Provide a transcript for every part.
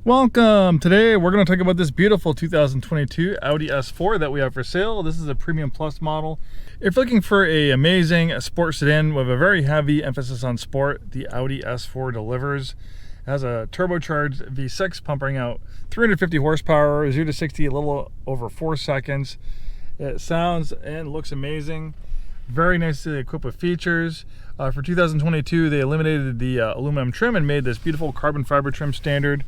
Welcome! Today we're going to talk about this beautiful 2022 Audi S4 that we have for sale. This is a Premium Plus model. If you're looking for an amazing sport sedan with a very heavy emphasis on sport, the Audi S4 delivers. It has a turbocharged V6 pumping out 350 horsepower, 0 to 60 a little over 4 seconds. It sounds and looks amazing. Very nicely equipped with features. For 2022, they eliminated the aluminum trim and made this beautiful carbon fiber trim standard.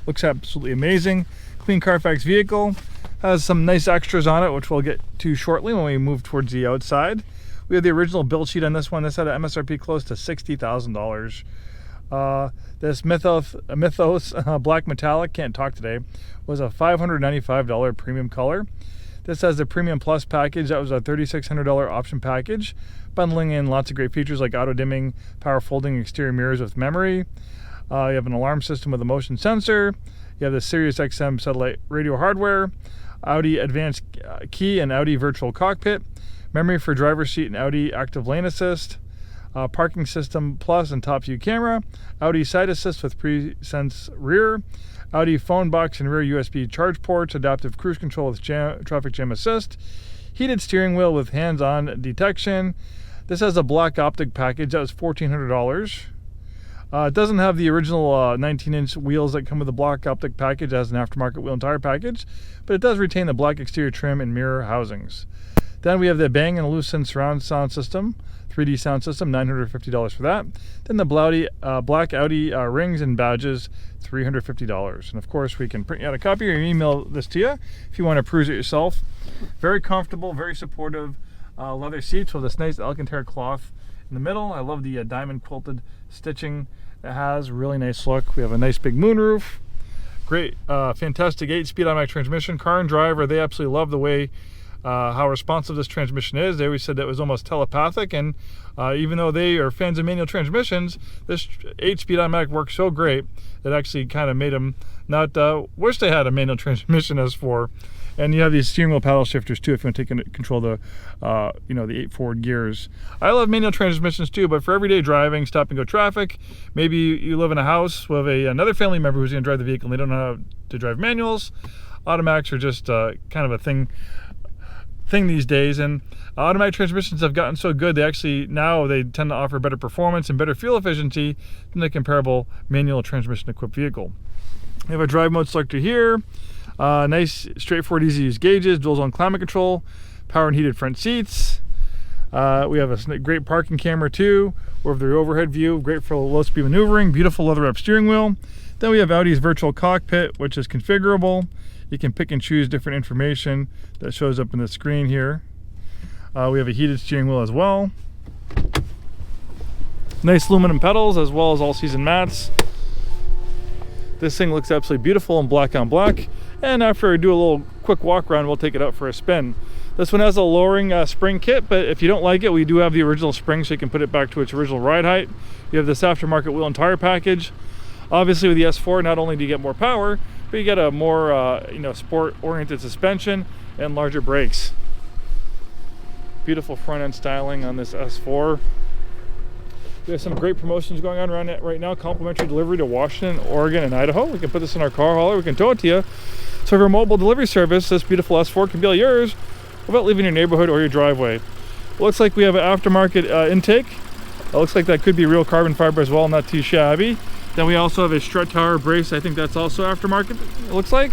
Looks absolutely amazing. Clean Carfax vehicle. Has some nice extras on it, which we'll get to shortly when we move towards the outside. We have the original build sheet on this one. This had an MSRP close to $60,000. This Mythos Black Metallic, can't talk today, was a $595 premium color. This has the Premium Plus package. That was a $3,600 option package, bundling in lots of great features like auto dimming, power folding exterior mirrors with memory. You have an alarm system with a motion sensor. You have the Sirius XM satellite radio hardware, Audi advanced key and Audi virtual cockpit, memory for driver's seat and Audi active lane assist, parking system plus and top view camera, Audi side assist with pre-sense rear, Audi phone box and rear USB charge ports, adaptive cruise control with traffic jam assist, heated steering wheel with hands-on detection. This has a black optic package that was $1,400. It doesn't have the original 19-inch wheels that come with the black optic package. It has an aftermarket wheel and tire package, but it does retain the black exterior trim and mirror housings. Then we have the Bang & Olufsen surround sound system, 3D sound system, $950 for that. Then the black Audi rings and badges, $350. And of course, we can print you out a copy or email this to you if you want to peruse it yourself. Very comfortable, very supportive leather seats with this nice Alcantara cloth in the middle. I love the diamond quilted stitching. It has a really nice look. We have a nice big moonroof. Great, fantastic 8-speed automatic transmission. Car and driver, they absolutely love the way how responsive this transmission is. They always said that it was almost telepathic, and even though they are fans of manual transmissions, this 8-speed automatic works so great that actually kind of made them not wish they had a manual transmission S4. And you have these steering wheel paddle shifters too if you want to take control of the, the 8 forward gears. I love manual transmissions too, but for everyday driving, stop and go traffic, maybe you live in a house with another family member who's going to drive the vehicle and they don't know how to drive manuals. Automatics are just kind of a thing these days, and automatic transmissions have gotten so good they tend to offer better performance and better fuel efficiency than the comparable manual transmission equipped vehicle. We have a drive mode selector here. Nice, straightforward, easy to use gauges, dual zone climate control, power and heated front seats. We have a great parking camera too, with the overhead view, great for low speed maneuvering, beautiful leather wrapped steering wheel. Then we have Audi's virtual cockpit, which is configurable. You can pick and choose different information that shows up in the screen here. We have a heated steering wheel as well. Nice aluminum pedals as well as all season mats. This thing looks absolutely beautiful in black on black. And after I do a little quick walk around, we'll take it out for a spin. This one has a lowering spring kit, but if you don't like it, we do have the original spring so you can put it back to its original ride height. You have this aftermarket wheel and tire package. Obviously with the S4, not only do you get more power, but you get a more sport-oriented suspension and larger brakes. Beautiful front end styling on this S4. We have some great promotions going on around it right now. Complimentary delivery to Washington, Oregon, and Idaho. We can put this in our car hauler. We can tow it to you. So for a mobile delivery service, this beautiful S4 can be all yours without leaving your neighborhood or your driveway. Looks like we have an aftermarket intake. It looks like that could be real carbon fiber as well, not too shabby. Then we also have a strut tower brace. I think that's also aftermarket, it looks like.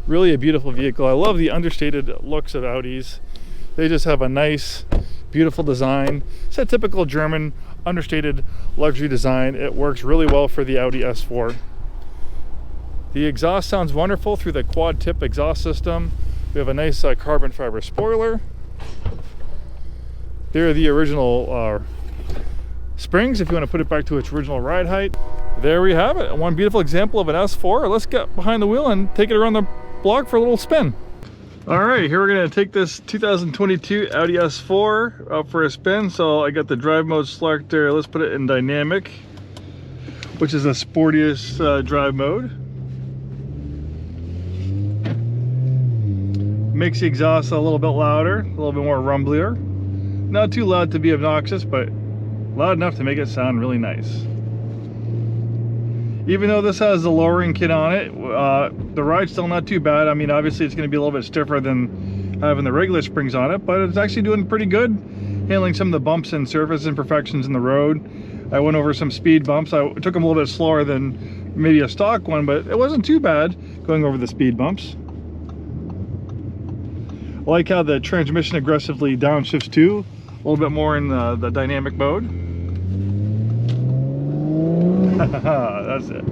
Really a beautiful vehicle. I love the understated looks of Audis. They just have a nice, beautiful design. It's a typical German understated luxury design. It works really well for the Audi S4. The exhaust sounds wonderful through the quad tip exhaust system. We have a nice carbon fiber spoiler. There are the original springs if you want to put it back to its original ride height. There we have it. One beautiful example of an S4. Let's get behind the wheel and take it around the block for a little spin. All right, here we're going to take this 2022 Audi S4 out for a spin. So I got the drive mode selector. Let's put it in dynamic, which is the sportiest drive mode. Makes the exhaust a little bit louder, a little bit more rumblier. Not too loud to be obnoxious, but loud enough to make it sound really nice. Even though this has the lowering kit on it, the ride's still not too bad. I mean, obviously it's going to be a little bit stiffer than having the regular springs on it, but it's actually doing pretty good, handling some of the bumps and surface imperfections in the road. I went over some speed bumps. I took them a little bit slower than maybe a stock one, but it wasn't too bad going over the speed bumps. I like how the transmission aggressively downshifts too, a little bit more in the dynamic mode. That's it.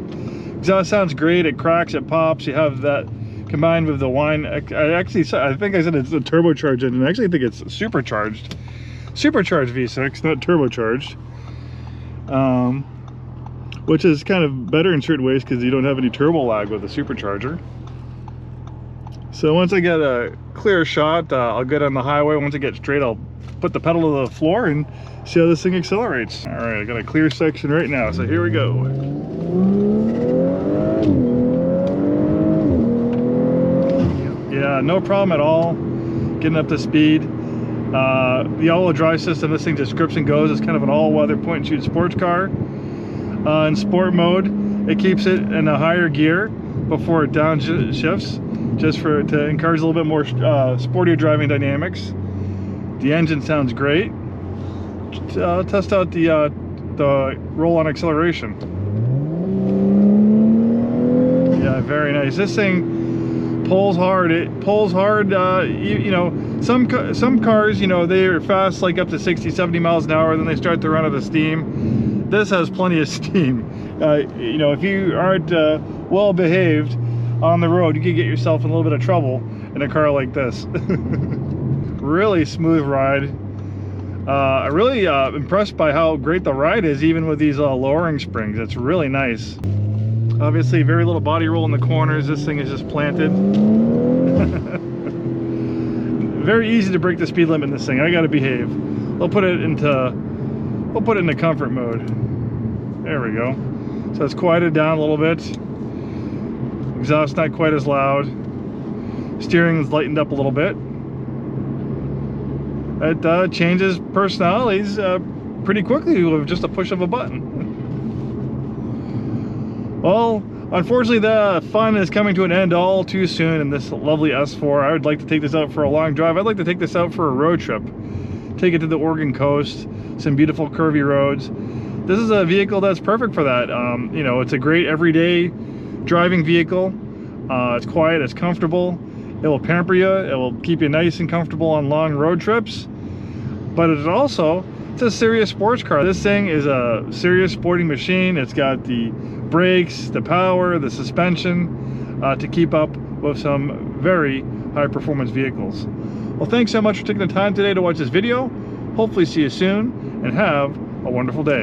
Exhaust sounds great. It cracks, it pops. You have that combined with the whine. I think I said it's a turbocharged engine. I actually think it's supercharged V6, not turbocharged, which is kind of better in certain ways because you don't have any turbo lag with a supercharger. So once I get a clear shot, I'll get on the highway. Once I get straight, I'll put the pedal to the floor and see how this thing accelerates. All right, I got a clear section right now, so here we go. Yeah, no problem at all getting up to speed. The all-wheel drive system, this thing just grips and goes. It's kind of an all-weather point-and-shoot sports car. In sport mode, it keeps it in a higher gear before it downshifts, just to encourage a little bit more sportier driving dynamics. The engine sounds great. Test out the roll-on acceleration. Yeah, very nice. This thing pulls hard. It pulls hard. You know, some cars, you know, they are fast, like up to 60, 70 miles an hour. Then they start to run out of steam. This has plenty of steam. You know, if you aren't well behaved on the road, you could get yourself in a little bit of trouble in a car like this. Really smooth ride. I'm really impressed by how great the ride is, even with these lowering springs. It's really nice. Obviously, very little body roll in the corners. This thing is just planted. Very easy to break the speed limit in this thing. I gotta behave. We'll put it into comfort mode. There we go. So it's quieted down a little bit. Exhaust not quite as loud. Steering's lightened up a little bit. It changes personalities pretty quickly with just a push of a button. Well, unfortunately the fun is coming to an end all too soon in this lovely S4. I would like to take this out for a long drive. I'd like to take this out for a road trip. Take it to the Oregon coast, some beautiful curvy roads. This is a vehicle that's perfect for that. You know, it's a great everyday driving vehicle. It's quiet, it's comfortable. It will pamper you. It will keep you nice and comfortable on long road trips. But it's a serious sports car. This thing is a serious sporting machine. It's got the brakes, the power, the suspension to keep up with some very high performance vehicles. Well, thanks so much for taking the time today to watch this video. Hopefully see you soon and have a wonderful day.